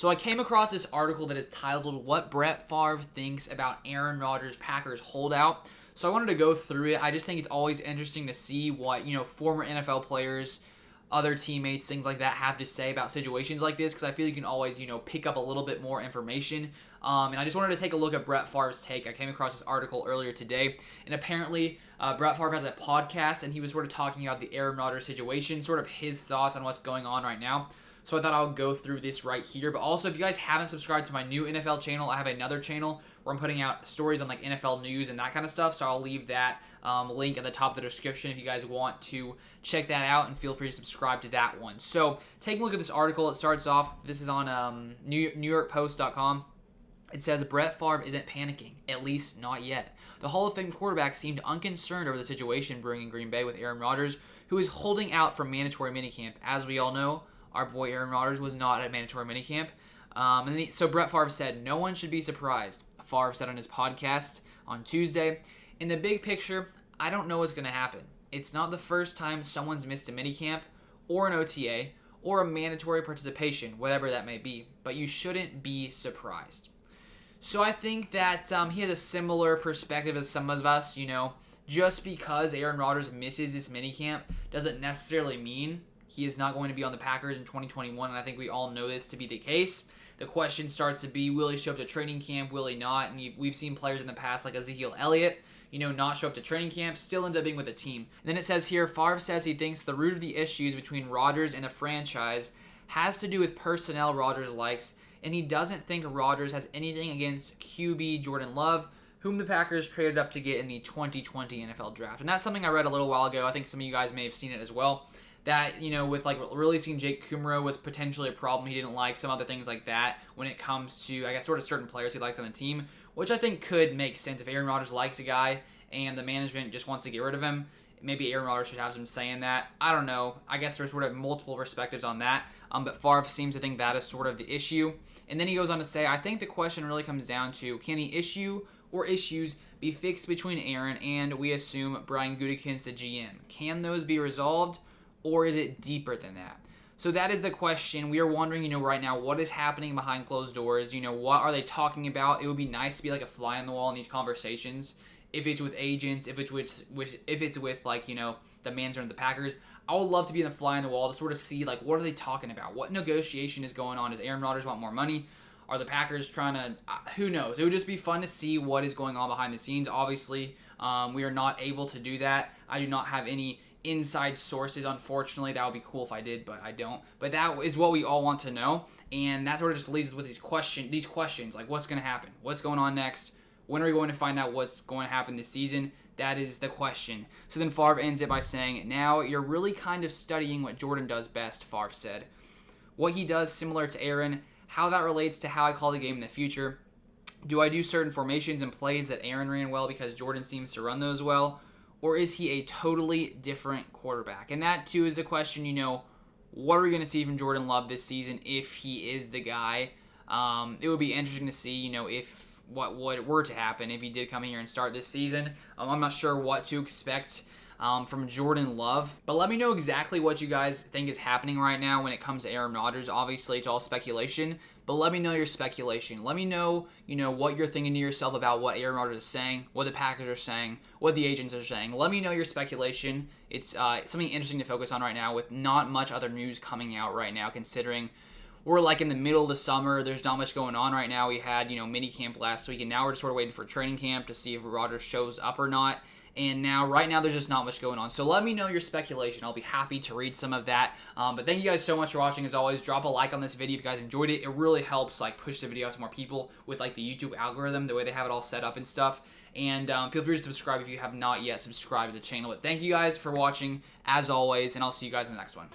So I came across this article that is titled, "What Brett Favre Thinks About Aaron Rodgers' Packers Holdout." So I wanted to go through it. I just think it's always interesting to see what, former NFL players, other teammates, things like that have to say about situations like this, because I feel you can always, pick up a little bit more information. And I just wanted to take a look at Brett Favre's take. I came across this article earlier today, and apparently Brett Favre has a podcast, and he was sort of talking about the Aaron Rodgers situation, sort of his thoughts on what's going on right now. So I thought I'll go through this right here. But also, if you guys haven't subscribed to my new NFL channel, I have another channel where I'm putting out stories on like NFL news and that kind of stuff. So I'll leave that link at the top of the description if you guys want to check that out, and feel free to subscribe to that one. So taking a look at this article, it starts off, this is on NewYorkPost.com. It says, Brett Favre isn't panicking, at least not yet. The Hall of Fame quarterback seemed unconcerned over the situation brewing in Green Bay with Aaron Rodgers, who is holding out from mandatory minicamp. As we all know, our boy Aaron Rodgers was not at mandatory minicamp. So Brett Favre said, "No one should be surprised." Favre said on his podcast on Tuesday, "In the big picture, I don't know what's going to happen. It's not the first time someone's missed a minicamp, or an OTA, or a mandatory participation, whatever that may be. But you shouldn't be surprised." So I think that he has a similar perspective as some of us. Just because Aaron Rodgers misses this minicamp doesn't necessarily mean he is not going to be on the Packers in 2021, and I think we all know this to be the case. The question starts to be, will he show up to training camp, will he not? And we've seen players in the past like Ezekiel Elliott, not show up to training camp, still ends up being with the team. And then it says here, Favre says he thinks the root of the issues between Rodgers and the franchise has to do with personnel Rodgers likes, and he doesn't think Rodgers has anything against QB Jordan Love, whom the Packers traded up to get in the 2020 NFL Draft. And that's something I read a little while ago. I think some of you guys may have seen it as well. That, with like releasing Jake Kumro was potentially a problem he didn't like, some other things like that when it comes to, I guess, sort of certain players he likes on the team, which I think could make sense. If Aaron Rodgers likes a guy and the management just wants to get rid of him, maybe Aaron Rodgers should have some say in that. I don't know. I guess there's sort of multiple perspectives on that, but Favre seems to think that is sort of the issue. And then he goes on to say, I think the question really comes down to, can the issue or issues be fixed between Aaron and, we assume, Brian Gutekunst, the GM? Can those be resolved? Or is it deeper than that? So that is the question. We are wondering, right now, what is happening behind closed doors? What are they talking about? It would be nice to be like a fly on the wall in these conversations. If it's with agents, if it's with like, the management of the Packers, I would love to be in the fly on the wall to sort of see, like, what are they talking about? What negotiation is going on? Does Aaron Rodgers want more money? Are the Packers trying to, who knows? It would just be fun to see what is going on behind the scenes. Obviously, we are not able to do that. I do not have any inside sources, unfortunately. That would be cool if I did, but I don't. But that is what we all want to know, and that sort of just leaves us with these questions, like what's going to happen? What's going on next? When are we going to find out what's going to happen this season? That is the question. So then Favre ends it by saying, now you're really kind of studying what Jordan does best, Favre said. What he does similar to Aaron, how that relates to how I call the game in the future. Do I do certain formations and plays that Aaron ran well because Jordan seems to run those well? Or is he a totally different quarterback? And that, too, is a question, what are we going to see from Jordan Love this season if he is the guy? It would be interesting to see, if what were to happen if he did come here and start this season. I'm not sure what to expect from Jordan Love. But let me know exactly what you guys think is happening right now when it comes to Aaron Rodgers. Obviously, it's all speculation, but let me know your speculation. Let me know, what you're thinking to yourself about what Aaron Rodgers is saying, what the Packers are saying, what the agents are saying. Let me know your speculation. It's something interesting to focus on right now with not much other news coming out right now, considering we're like in the middle of the summer. There's not much going on right now. We had, mini camp last week, and now we're just sort of waiting for training camp to see if Rodgers shows up or not. And right now, there's just not much going on. So let me know your speculation. I'll be happy to read some of that. But thank you guys so much for watching. As always, drop a like on this video if you guys enjoyed it. It really helps push the video out to more people with the YouTube algorithm, the way they have it all set up and stuff. And feel free to subscribe if you have not yet subscribed to the channel. But thank you guys for watching, as always, and I'll see you guys in the next one.